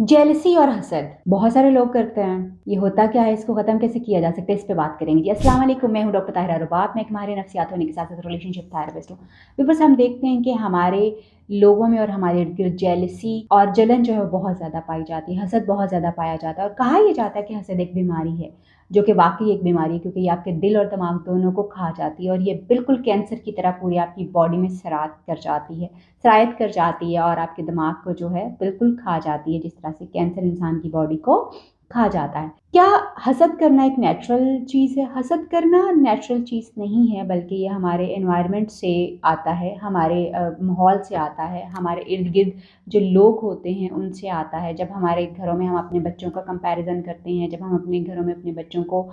Jealousy और हसद बहुत सारे लोग करते हैं। ये होता क्या है, इसको ख़त्म कैसे किया जा सकता है, इस पे बात करेंगे जी। अस्सलाम वालेकुम, मैं हूँ डॉक्टर ताहिरा रुबाब। मैं एक माहिर नफ्सियात होने के साथ साथ रिलेशनशिप थेरेपिस्ट हूँ। व्यूअर्स, हम देखते हैं कि हमारे लोगों में और हमारे इर्द गिर्द जेलसी और जलन जो है वो बहुत ज़्यादा पाई जाती है, हसद बहुत ज़्यादा पाया जाता है। और कहा यह जाता है कि हसद एक बीमारी है, जो कि वाकई एक बीमारी है, क्योंकि ये आपके दिल और दिमाग दोनों को खा जाती है और ये बिल्कुल कैंसर की तरह पूरी आपकी बॉडी में सरायत कर जाती है और आपके दिमाग को जो है बिल्कुल खा जाती है, जिस तरह से कैंसर इंसान की बॉडी को खा जाता है। क्या हसद करना एक नेचुरल चीज़ है? हसद करना नेचुरल चीज़ नहीं है, बल्कि ये हमारे एनवायरनमेंट से आता है, हमारे माहौल से आता है, हमारे इर्द गिर्द जो लोग होते हैं उनसे आता है। जब हमारे घरों में हम अपने बच्चों का कंपैरिजन करते हैं, जब हम अपने घरों में अपने बच्चों को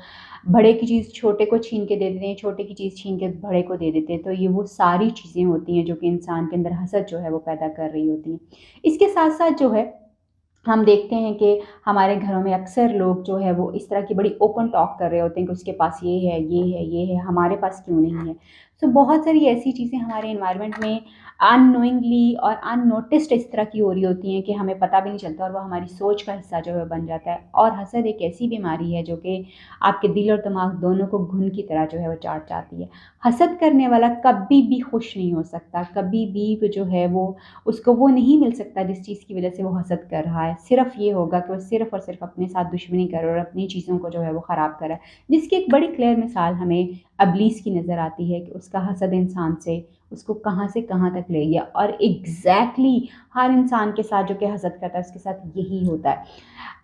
बड़े की चीज़ छोटे को छीन के दे देते हैं, छोटे की चीज़ छीन के बड़े को दे देते हैं, तो ये वो सारी चीज़ें होती हैं जो कि इंसान के अंदर हसद जो है वो पैदा कर रही होती हैं। इसके साथ साथ जो है हम देखते हैं कि हमारे घरों में अक्सर लोग जो है वो इस तरह की बड़ी ओपन टॉक कर रहे होते हैं कि उसके पास ये है, ये है, ये है, हमारे पास क्यों नहीं है। तो बहुत सारी ऐसी चीज़ें हमारे एनवायरनमेंट में अननोइंगली और अननोटिस्ड इस तरह की हो रही होती हैं कि हमें पता भी नहीं चलता और वो हमारी सोच का हिस्सा जो है बन जाता है। और हसद एक ऐसी बीमारी है जो कि आपके दिल और दिमाग दोनों को घुन की तरह जो है वो चाट जाती है। हसद करने वाला कभी भी खुश नहीं हो सकता, कभी भी जो है वो उसको वो नहीं मिल सकता जिस चीज़ की वजह से वो हसद कर रहा है। सिर्फ़ ये होगा कि वो सिर्फ़ और सिर्फ़ अपने साथ दुश्मनी कर रहा है और अपनी चीज़ों को जो है वो ख़राब कर रहा है। जिसकी एक बड़ी क्लियर मिसाल हमें इब्लीस की नज़र आती है कि उसका हसद इंसान से उसको कहाँ से कहाँ तक ले गया। और एग्ज़ैक्टली हर इंसान के साथ जो कि हसद करता है उसके साथ यही होता है।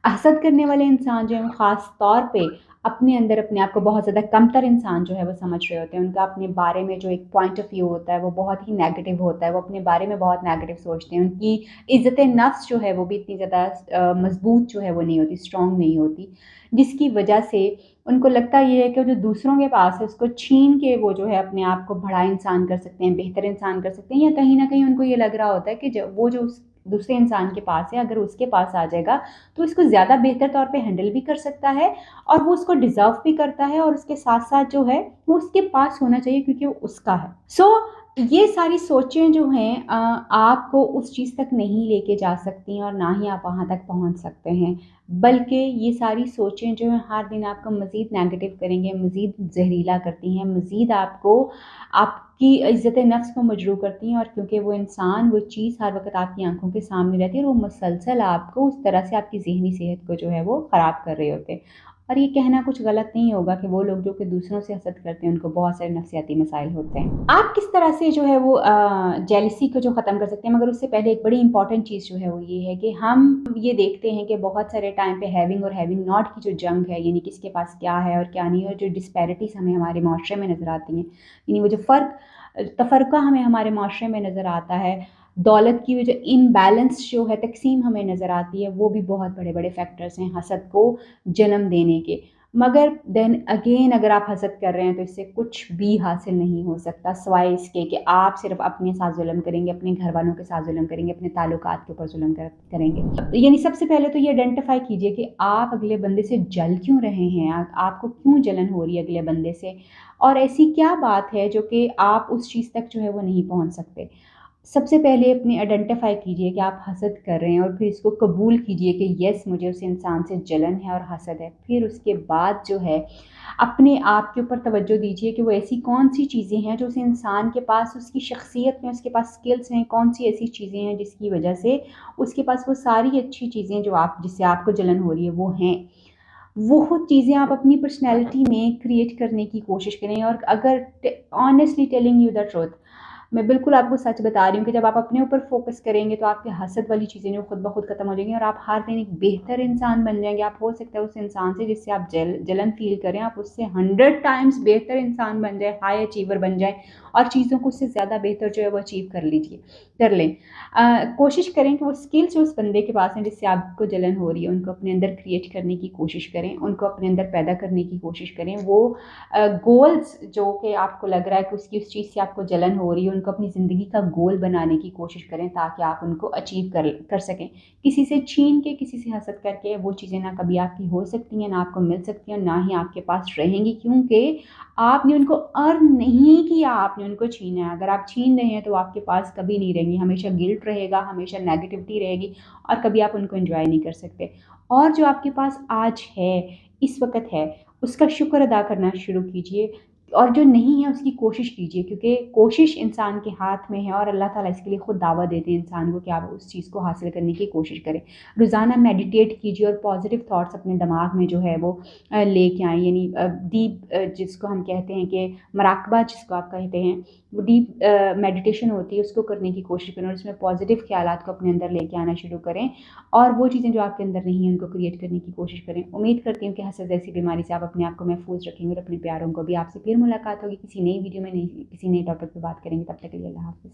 हसद करने वाले इंसान जो हैं वो ख़ास तौर पे अपने अंदर अपने आप को बहुत ज़्यादा कमतर इंसान जो है वो समझ रहे होते हैं। उनका अपने बारे में जो एक पॉइंट ऑफ व्यू होता है वो बहुत ही नेगेटिव होता है। वो अपने बारे में बहुत नेगेटिव सोचते हैं। उनकी इज़्ज़त नफ्स जो है वो भी इतनी ज़्यादा मज़बूत जो है वो नहीं होती, स्ट्रॉन्ग नहीं होती। जिसकी वजह से उनको लगता ये है कि जो दूसरों के पास है उसको छीन के वो जो है अपने आप को बड़ा इंसान कर सकते हैं, बेहतर इंसान कर सकते हैं। या कहीं न कहीं उनको ये लग रहा होता है कि वो जो उस दूसरे इंसान के पास है, अगर उसके पास आ जाएगा तो इसको ज़्यादा बेहतर तौर पे हैंडल भी कर सकता है और वो उसको डिज़र्व भी करता है और उसके साथ-साथ जो है वो उसके पास होना चाहिए क्योंकि वो उसका है। ये सारी सोचें जो हैं आपको उस चीज़ तक नहीं लेके जा सकती और ना ही आप वहाँ तक पहुँच सकते हैं। बल्कि ये सारी सोचें जो हैं हर दिन आपको मज़ीद नेगेटिव करेंगे, मज़ीद ज़हरीला करती हैं, मज़ीद आपको आपकी इज़्ज़त नफ्स को मजरूह करती हैं। और क्योंकि वो इंसान, वो चीज़ हर वक़्त आपकी आँखों के सामने रहती है और वो मुसलसल आपको उस तरह से आपकी ज़हनी सेहत को जो है वो ख़राब कर रहे होते हैं। और ये कहना कुछ गलत नहीं होगा कि वो लोग जो कि दूसरों से हसद करते हैं उनको बहुत सारे नफ्सियाती मसाइल होते हैं। आप किस तरह से जो है वो जेलसी को जो ख़त्म कर सकते हैं, मगर उससे पहले एक बड़ी इंपॉर्टेंट चीज़ जो है वो ये है कि हम ये देखते हैं कि बहुत सारे टाइम पे हैविंग और हैविंग नॉट की जो जंग है, यानी किसके पास क्या है और क्या नहीं है, और जो डिस्पैरिटीज़ हमें हमारे माशरे में नज़र आती हैं, यानी वो जो तफ़र्क़ा हमें हमारे माशरे में नज़र आता है, दौलत की जो इम्बैलेंस जो है तक़सीम हमें नज़र आती है, वो भी बहुत बड़े-बड़े फैक्टर्स हैं हसद को जन्म देने के। मगर देन अगेन अगर आप हसद कर रहे हैं तो इससे कुछ भी हासिल नहीं हो सकता सिवाय इसके कि आप सिर्फ़ अपने साथ ज़ुल्म करेंगे, अपने घरवालों के साथ ज़ुल्म करेंगे, अपने ताल्लुकात के ऊपर ज़ुल्म करेंगे। यानी सबसे पहले तो ये आइडेंटिफ़ाई कीजिए कि आप अगले बंदे से जल क्यों रहे हैं? आपको क्यों जलन हो रही है अगले बंदे से? और ऐसी क्या बात है जो कि आप उस चीज़ तक जो है वो नहीं पहुँच सकते? सबसे पहले अपनी आइडेंटिफ़ाई कीजिए कि आप हसद कर रहे हैं और फिर इसको कबूल कीजिए कि येस, मुझे उस इंसान से जलन है और हसद है। फिर उसके बाद जो है अपने आप के ऊपर तवज्जो दीजिए कि वो ऐसी कौन-सी चीज़ें हैं जो उस इंसान के पास, उसकी शख्सियत में, उसके पास स्किल्स हैं, कौन-सी ऐसी चीज़ें हैं जिसकी वजह से उसके पास वो सारी अच्छी चीज़ें जो आप जिससे आपको जलन हो रही है वो हैं। वो चीज़ें आप अपनी पर्सनैलिटी में क्रिएट करने की कोशिश करें। और अगर honestly telling you the truth, मैं बिल्कुल आपको सच बता रही हूँ कि जब आप अपने ऊपर फ़ोकस करेंगे तो आपकी हसद वाली चीज़ें जो खुद ब खुद ख़त्म हो जाएँगी और आप हर दिन एक बेहतर इंसान बन जाएँगे। आप हो सकता है उस इंसान से जिससे आप जलन फ़ील करें, आप उससे 100 टाइम्स बेहतर इंसान बन जाएँ, हाई अचीवर बन जाएँ और चीज़ों को उससे ज़्यादा बेहतर जो है वो अचीव कर लें। कोशिश करें कि वो स्किल्स जो उस बंदे के पास हैं जिससे आपको जलन हो रही है, उनको अपने अंदर क्रिएट करने की कोशिश करें, उनको अपने अंदर पैदा करने की कोशिश करें। वो गोल्स जो कि आपको लग रहा है कि उसकी उस चीज़ से आपको जलन हो रही है, उनको अपनी ज़िंदगी का गोल बनाने की कोशिश करें ताकि आप उनको अचीव कर सकें। किसी से छीन के, किसी से हसद करके वो चीज़ें ना कभी आपकी हो सकती हैं, ना आपको मिल सकती हैं, ना ही आपके पास रहेंगी, क्योंकि आपने उनको अर्न नहीं किया, आपने نے ان کو چھینا ہے. اگر آپ چھین رہے ہیں تو آپ کے پاس کبھی نہیں رہیں گی, ہمیشہ گلٹ رہے گا, ہمیشہ نیگیٹیوٹی رہے گی, اور کبھی آپ ان کو انجوائے نہیں کر سکتے. اور جو آپ کے پاس آج ہے, اس وقت ہے, اس کا شکر ادا کرنا شروع کیجئے, اور جو نہیں ہے اس کی کوشش کیجئے, کیونکہ کوشش انسان کے ہاتھ میں ہے, اور اللہ تعالیٰ اس کے لیے خود دعوت دیتے ہیں انسان کو کہ آپ اس چیز کو حاصل کرنے کی کوشش کریں. روزانہ میڈیٹیٹ کیجئے اور پازیٹیو تھاٹس اپنے دماغ میں جو ہے وہ لے کے آئیں, یعنی ڈیپ جس کو ہم کہتے ہیں کہ مراقبہ جس کو آپ کہتے ہیں, وہ ڈیپ میڈیٹیشن ہوتی ہے, اس کو کرنے کی کوشش کریں, اور اس میں پازیٹیو خیالات کو اپنے اندر لے کے آنا شروع کریں, اور وہ چیزیں جو آپ کے اندر نہیں ہیں ان کو کریٹ کرنے کی کوشش کریں. امید کرتی ہوں کہ حسد جیسی بیماری سے آپ اپنے آپ کو محفوظ رکھیں گے, اور اپنے پیاروں کو بھی. آپ سے پھر ملاقات ہوگی کسی نئی ویڈیو میں, کسی نئے ٹاپک پہ بات کریں گے. تب تک کے لیے اللہ حافظ.